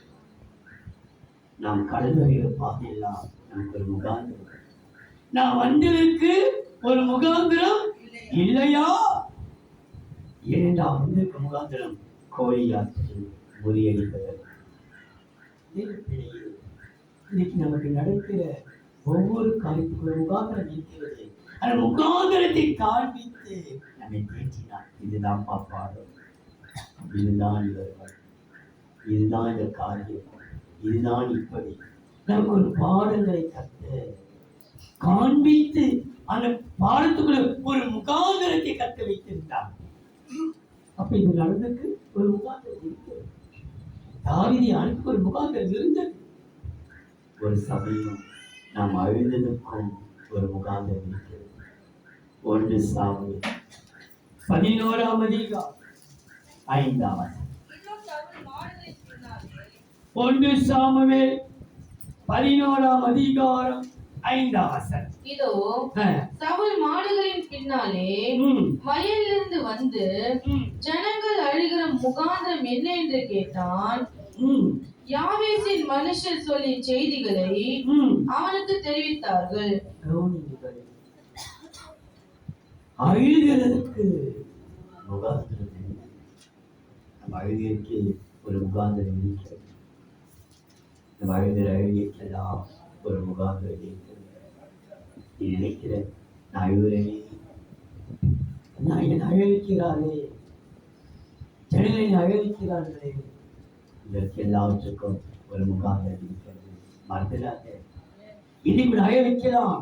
நாம் கடந்து வருகிற பாதையெல்லாம் நமக்கு ஒரு முகாந்திரம். நான் வந்ததற்கு ஒரு முகாந்திரம் இல்லையா? இரண்டாம் வந்திருக்க முகாந்திரம் கோலியாத்தை முறியடிப்பது. இன்னைக்கு நமக்கு நடக்கிற ஒவ்வொரு காரியத்துக்கும் ஒரு முகாந்திரம் இருக்கிறது. அந்த முகாந்திரத்தை காண்பித்து நம்மை தேற்றினார். இதுதான் பாப்பாடும், இதுதான் இவர்கள், இதுதான் இந்த காரியம், இதுதான் இப்படி நமக்கு ஒரு பாடங்களை கற்று காண்பித்து அந்த பாடத்துக்குள்ள ஒரு முகாந்திரத்தை கற்க வைத்திருந்தார். அப்ப இது நடந்ததுக்கு ஒரு முகாந்திரம் இருக்கிறது. தாவீதை அனுப்பி ஒரு முகாந்திரம் இருந்தது. ஒரு சமயம் நாம் அழுதலுக்கும் ஒரு முகாந்திரம் இருக்கிறது. 1 சாமுவேல் 11ஆம் அதிகாரம் 5ஆம் வசனம். 1 சாமுவேல் 11ஆம் அதிகாரம் 5ஆம் வசனம். இதோ சவுல் மாடுகளின் பின்னாலே வயலிலிருந்து வந்து ஜனங்கள் அழுகிற முகாந்திரம் என்ன என்று கேட்டான். யாவேசின் மனுஷர் சொல்லிய செய்திகளை அவனுக்கு தெரிவித்தார்கள். அழுகிறதுக்கு முகாந்திரம் என்ன? நம்ம அழுகைக்கு ஒரு முகாந்திரம் இருக்கிறது. நம்ம அழுகிற அழுகைக்கெல்லாம் ஒரு முகாந்திரம் இருக்கிறது. நீ நினைக்கிற நான் அழுகிறேனே, நான் என்னை அழுவிக்கிறாரே, ஜனங்களை அழுவிக்கிறார்களே, இதற்கு எல்லாவற்றுக்கும் ஒரு முகாந்திரம் இருக்கிறது. மறந்துடாத, இன்னைக்கு அழ வைக்கலாம்.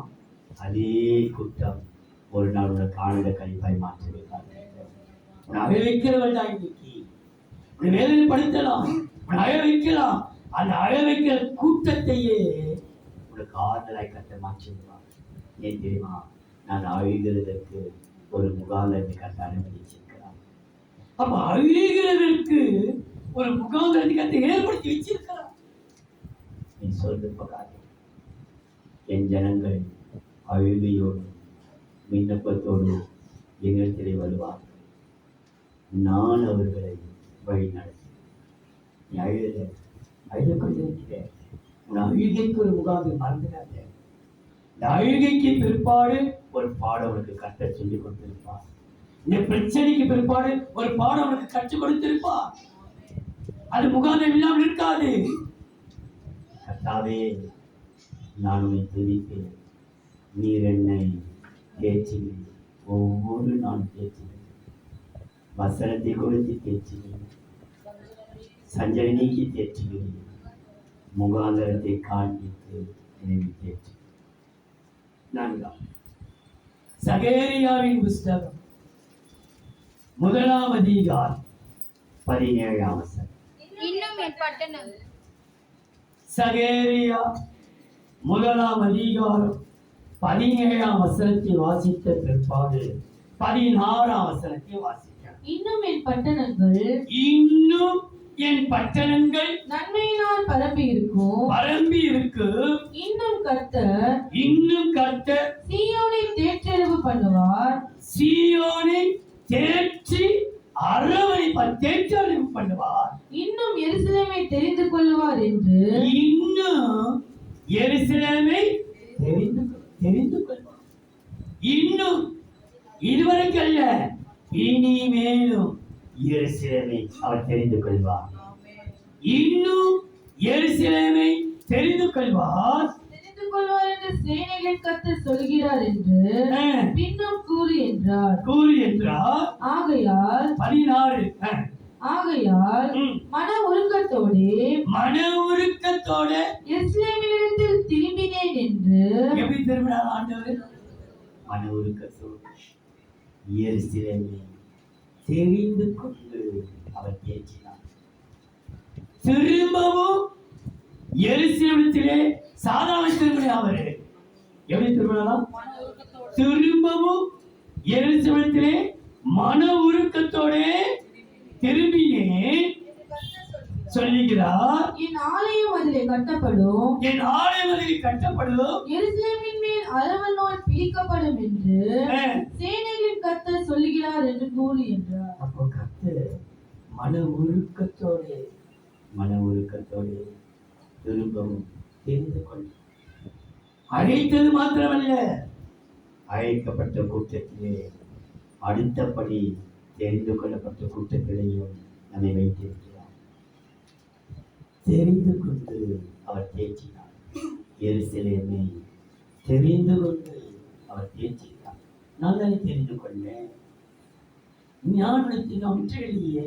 அதே குற்றம் ஒரு நாள் உன்னை காணல கழிப்பாய் மாற்றி வைப்பாங்க. உன்னை அழ வைக்கிறவள் தான் இன்னைக்கு உன்னை வேதனைப்படுத்தலாம், உன்னை அழ வைக்கலாம். அந்த அழ வைக்கிற கூட்டத்தையே உனக்கு ஆறுதலாய் கட்ட மாற்றி விடுவாங்க. ஏன் தெரியுமா? நான் அழுகிறதற்கு ஒரு முகாந்திரத்தை கட்ட அனுமதிச்சிருக்கிறான். அப்ப அழுகிறதற்கு ஒரு முகாந்திரத்தை கட்ட ஏற்படுத்தி வச்சிருக்கிறான். நீ சொல்லுப்படாது. என் ஜனங்கள் அழுகையோடு விண்ணப்பத்தோடு என்னிடத்திலே வருவார்கள், நான் அவர்களை வழி நடத்தி. நீ அழுது கொண்டிருக்கிறேன். உன் அழுகைக்கு ஒரு முகாந்திரம் மறந்துடாத. இந்த அழுகைக்கு பிற்பாடு ஒரு பாடம் உனக்கு கற்று சொல்லிக் கொடுத்திருப்பார். இந்த பிரச்சனைக்கு பிற்பாடு ஒரு பாடம் உனக்கு கற்றுக் கொடுத்திருப்பார். அது முகாந்திரம் இல்லாமல் இருக்காது. கர்த்தாவே, நான் உன்னை துதிப்பேன். நீர் என்னை தேய்ச்சினேன். ஒவ்வொரு நாள் தேய்ச்சினேன். வசனத்தை கொடுத்து தேய்ச்சினேன். சஞ்சலை நீக்கி தேய்ச்சினேன். முகாந்திரத்தை காண்பித்து என்னை தேய்ச்சி. சகேரியாவின் புஸ்தகம் 1ஆம் அதிகாரம் 17ஆம் வசனம். இன்னும் என் பட்டணம் சகேரியா 1ஆம் அதிகாரம் 17ஆம் வசனத்தை வாசித்த பிற்பாடு 16ஆம் வசனத்தை வாசிக்கிறார். இன்னும் என் பட்டணங்கள் நன்மையினால் பரம்பி இருக்கு. இன்னும் கர்த்தர் சீயோனை தேற்றரவு பண்ணுவார். சீயோனை தேற்றி அரவணைப்பார். தேற்ற என்று இன்னும் எருசலேமை தெரிந்து கொள்வார். இன்னும் இதுவரைக்கும் அல்ல, இனிமேலும் எருசலேமை அவர் தெரிந்து கொள்வார். இன்னும் எருசலேமை தெரிந்து கொள்வார் என்று சேனைகளின் கர்த்தர் சொல்கிறார் என்று பின்னும் கூறு என்றார். ஆகையால் 16 மன உருக்கத்தோடு எருசலேமிலிடத்தில் திரும்பினேன் என்று. எப்படி திரும்பினார் ஆண்டவர்? மன உருக்கத்தோடு எருசலேமை தெரிந்து கொண்டு அவர் பேசினார். திரும்பவும் எருசலேமிலே சாதாரண திரும்பினார். அவரு எப்படி திரும்பினாராம்? திரும்பவும் எருசலேமிலே மன உருக்கத்தோட திரும்பினேன் சொல்லுகிறார். என் ஆலயம் அதிலே கட்டப்படும், எருசலேமின் மேல் அரவல் நூல் பிரிக்கப்படும் என்று சேனைகளின் கர்த்தர் சொல்லுகிறார் என்று கூறு என்றார். அப்போ கர்த்தர் மன உருக்கத்தோடு திரும்பவும் தெரிந்து கொள்ள அழைத்தது மாத்திரமல்ல, அழைக்கப்பட்ட கூட்டத்திலே அடுத்தபடி தெரிந்து கொள்ளப்பட்ட கூட்டத்திலேயும் நம்மை வைத்திருக்கிறார். தெரிந்து கொண்டு அவர் தேற்றினார். எருசலேமை தெரிந்து கொண்டு அவர் தேற்றினார். நான் தானே தெரிந்து கொண்டேன். ஞானத்தின் ஒன்றிலேயே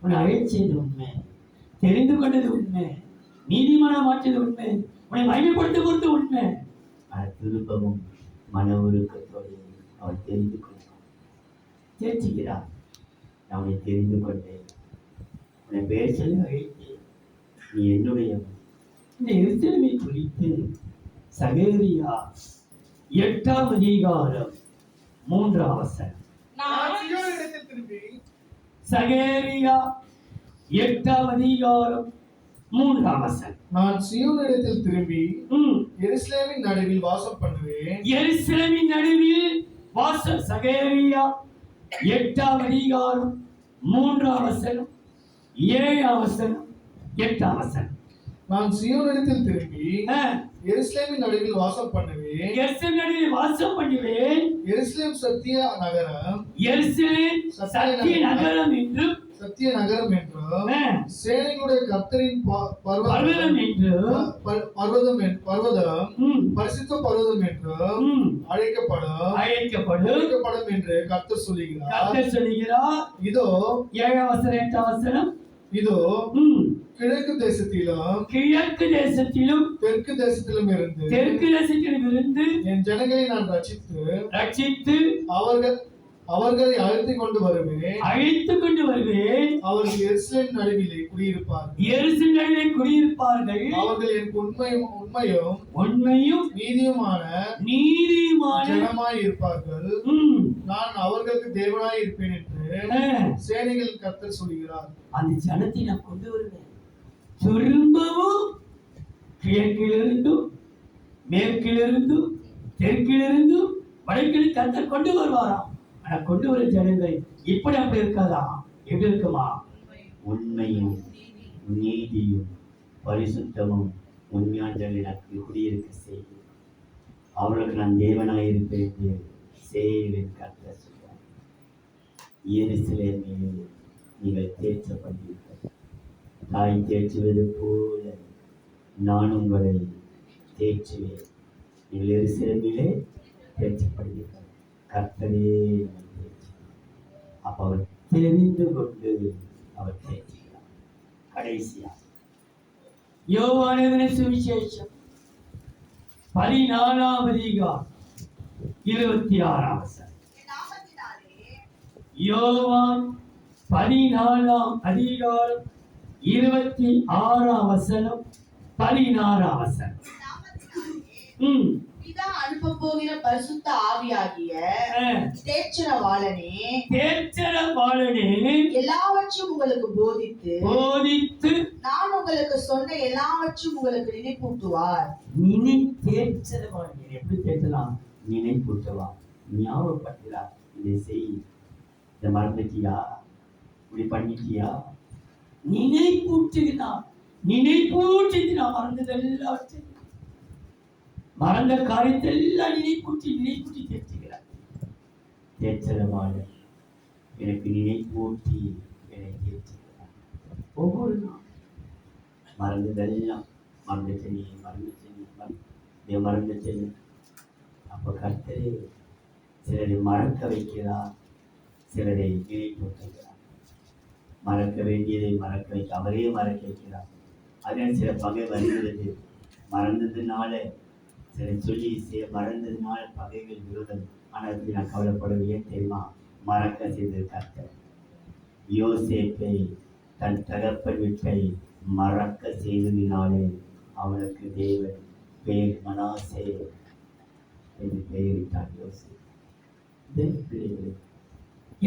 உன்னை அழைச்சது உண்மை, தெரிந்து கொண்டது உண்மை, நீதிமான மாற்றது உண்மை, உன்னை மகிமைப்படுத்த பொறுத்து உண்மை. ஆனால் திரும்பவும் மன உருக்கத்தோடு அவர் தெரிந்து கொண்டார், தேர்ச்சிக்கிறார். நான் உன்னை தெரிந்து கொண்டேன், உன்னை பேர் சொல்லி அழைத்தேன், நீ என்னுடையவன். இந்த எருசலேமை குறித்து சகேரியா 8ஆம் அதிகாரம் 3ஆம் வசனம். நான் சீயோனிடத்தில் திரும்பி சகேரியா 8ஆம் அதிகாரம் 3ஆம் வசனம். நான் சீயோனிடத்தில் திரும்பி எருசலேமின் நடுவில் வாசம் பண்ணுவேன். எருசலேமின் நடுவில் வாசம். சகேரியா 8ஆம் அதிகாரம் 3ஆம் வசனம், 7ஆம் வசனம், 8ஆம் வசனம். நான் சீயோனிடத்தில் திரும்பி எருசலேமின் நடுவில் வாசம் பண்ணுவேன். எருசலேமின் நடுவில் வாசம் பண்ணுவேன். எருசலேம் சத்திய நகரம், எருசலேம் சத்திய நகரம் என்றும், சத்திய நகரம் என்றும், சேனைகளுடைய கர்த்தரின் பர்வதம் என்றும், பரிசுத்த பர்வதம் என்றும் அழைக்கப்படும் என்று கர்த்தர் சொல்லுகிறார். இதோ 7ஆம் வசனம் 8ஆம் வசனம். இதோ கிழக்கு தேசத்திலும் தெற்கு தேசத்திலும் இருந்து என் ஜனங்களை நான் ரட்சித்து அவர்களை அழைத்துக் கொண்டு வருவேன். அவர்கள் எருசலேம் நடுவிலே குடியிருப்பார்கள். அவர்கள் எனக்கு உண்மையும் நீதியுமான ஜனமாய் இருப்பார்கள். நான் அவர்களுக்கு தேவனாய் இருப்பேன் என்று சேனைகள் கர்த்தர் சொல்கிறார். அந்த ஜனத்தை நான் கொண்டு வருவேன். திரும்பவும் கிழக்கிலிருந்தும் மேற்கிலிருந்தும் தெற்கிலிருந்தும் வடக்கில் கர்த்தர் கொண்டு வருவாராம். ஆனா கொண்டு வர ஜனங்கள் இப்படி அப்படி இருக்காதா? எப்படி இருக்குமா? உண்மையும் நீதியும் பரிசுத்தமும் உண்மையான எனக்கு குடியிருக்க செய்து அவர்களுக்கு நான் தேவனாயிருப்பேன் என்று செய்வேன் கர்த்தர் சொல்றார். எருசலேமிலே நீங்கள் தேற்றப்படுவீர்கள். தாய் தேற்றுவது போல நான் உங்களை தேற்றுவேன். நீங்கள் எருசலேமிலே தேற்றப்படுவீர்கள். கர்த்தரே அப்ப அவர் தெரிந்து கொண்டு அவர் தேற்றுகிறார். கடைசியா யோவான் சுவிசேஷம் 14ஆம் அதிகாரம் 26ஆம் வசனம். யோவான் 14ஆம் அதிகாரம் 26ஆம் வசனம் 16ஆம் வசனம். பிதா அனுப்ப போகிற பரிசுத்த ஆவியாகிய தேற்றரவாளனே எல்லாவற்றையும் உங்களுக்கு போதித்து நான் உங்களுக்கு சொன்ன எல்லாவற்றையும் உங்களுக்கு நினைப்பூட்டுவார். தேற்றரவாளன் எப்படி தேற்றலாம்? நினைப்பூட்டுவார், ஞாபகப்படுத்துகிறார். இதை செய், இதை மறந்துட்டியா, இப்படி பண்ணிட்டியா, நினைப்பூட்டுகிறார். நினைப்பூட்டி நான் மறந்ததெல்லாம் மறந்த காரியத்தை எல்லாம் நினைப்பூட்டி தேர்ச்சுகிறார். தேர்ச்சலமான எனக்கு நினைப்பூட்டி என்னை தேர்ச்சுகிறார். ஒவ்வொரு நாள் மறந்ததெல்லாம் மறந்துச்சு. அப்ப கர்த்தரே சிலரை மறக்க வைக்கிறார், சிலரை நினைப்பூட்டுகிறார். மறக்க வேண்டியதை மறக்க வைக்க அவரே மறக்க வைக்கிறார். அதில் சில பகை வருகிறது. மறந்ததுனால சில சொல்லி மறந்ததுனால பகைகள் விரோதம். ஆனால் அதுக்கு நான் கவலைப்படவே தெரியுமா? மறக்க செய்தது கர்த்தர். யோசேப்பை தன் தகப்பன் வீட்டை மறக்க செய்ததினாலே அவனுக்கு தேவன் பேர் மனாசே என்று பெயரிட்டார். யோசேப்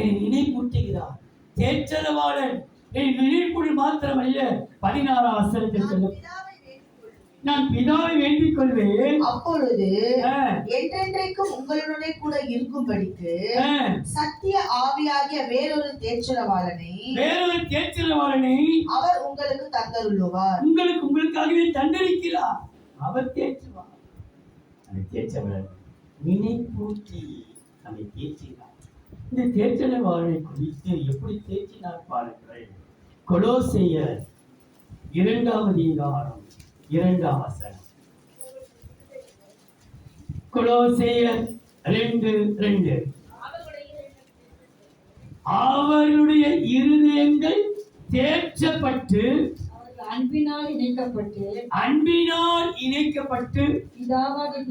என்னை நினைப்பூட்டுகிறார். தேற்றரவாளன் என் நினைப்புள் மாத்திரமல்ல, 16ஆம் வசனத்தில் சொல்லும், நான் பிதாவை வேண்டிக் கொள்வேன், அப்பொழுது என்றென்றைக்கும் உங்களுடனே கூட இருக்கும்படிக்கு சத்திய ஆவியாகிய வேறொரு தேற்றரவாளனை அவர் உங்களுக்கு தந்தருள்ளுவார். உங்களுக்காகவே தந்தளிக்கிறார். அவர் தேற்றுவார். அந்த தேற்றவளன் நினைப்பூட்டி நம்மை தேற்றினார். இந்த தேற்றரவாளனை குறித்து எப்படி தேற்றினார் பாருங்கள். கொலோசையர் 2ஆம் அதிகாரம் 2ஆம் வசனம். கொலோசையர் 2:2. அவருடைய இருதயங்கள் தேற்றப்பட்டு அன்பினால் இணைக்கப்பட்டு பிதாவாகிய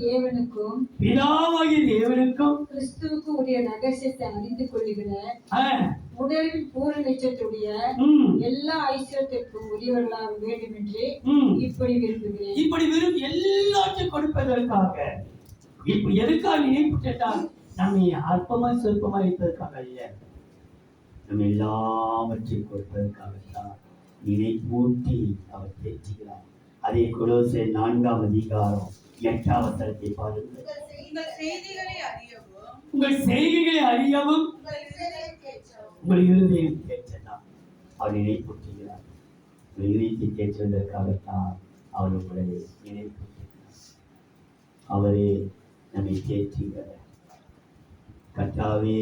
தேவனுக்கும் கிறிஸ்துவுக்கு உரிய ரகசியத்தை அறிந்து கொள்ளுகிற உடலில் பூரண நிச்சயத்துடைய எல்லா ஐஸ்வர்யத்திற்கும் உரியவர்களாக வேண்டும் என்று இப்படி விரும்புகிறேன். இப்படி எல்லாத்தையும் கொடுப்பதற்காக இப்ப எதுக்காக நினைப்புட்டால் நம்மை அற்பமா சொற்பமா இருப்பதற்காக அல்ல, நம்ம எல்லாவற்றையும் கொடுப்பதற்காகத்தான் நினைப்பூட்டி அவர் தேற்றுகிறார். அதே கொலோசையர் 4ஆம் அதிகாரம் 8ஆம் வசனத்தை பாருங்கள். உங்கள் செய்கைகளை அறியவும் உங்கள் இருதயம் தேற்றலாம். அவர் நினைப்பூட்டுகிறார். உங்கள் இருதயத்தை தேற்றுவதற்காகத்தான் அவர் உங்களை நினைப்பூட்டுகிறார். அவரே நம்மை தேற்றுகிறார். கர்த்தாவே,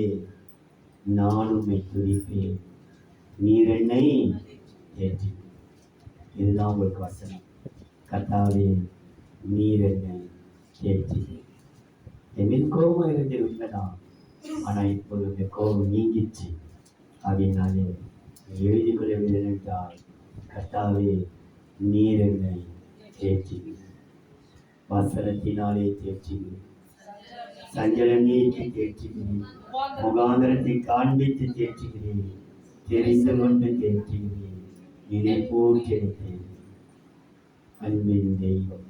நான் உம்மை துதிப்பேன், நீர் என்னை தேற்றி. இதுதான் உங்களுக்கு வசனம். கர்த்தாவே, நீர் என்னை தேற்றி. என் மீது கோபம் இருந்தது உண்மைதான், ஆனால் இப்போது இந்த கோபம் நீங்கிச்சு. அதனாலே எழுதி கொள்ளவில்லை என்றால், கர்த்தாவே, நீர் என்னை தேற்றி. வசனத்தினாலே தேற்றுகிறேன், சஞ்சலம் நீக்கி தேற்றுகிறேன், முகாந்திரத்தை காண்பித்து தேற்றுகிறேன், தெரிந்து கொண்டு தேற்றுகிறேன், நினைப்பூட்டி அன்பின் தெய்வம்.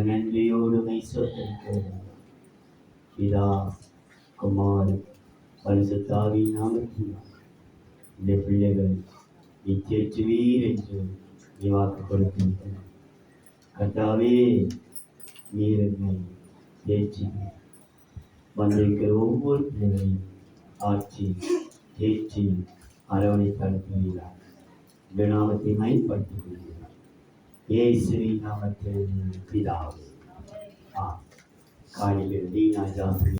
நன்றியோடு மைசோத்திருக்கிறேன். பிதா, குமாரன், பரிசுத்த ஆவியின் நாமத்தினால் இந்த பிள்ளைகள் நீ தேற்றுவீர் என்று நீ வாக்கு கொடுக்கின்றன. கர்த்தாவே, நீர் என்னை தேற்றி வந்திருக்கிற ஒவ்வொரு பிள்ளைகளையும் ஆட்சி தேற்றி அரவணைத்து அனுப்புகிறார். இந்த நாமத்தை பயன்படுத்திக் கொள்கிறார். இயேசுவின் நாமத்தில் பிதாவே. காலையில் தீனா ஜாஸ்தி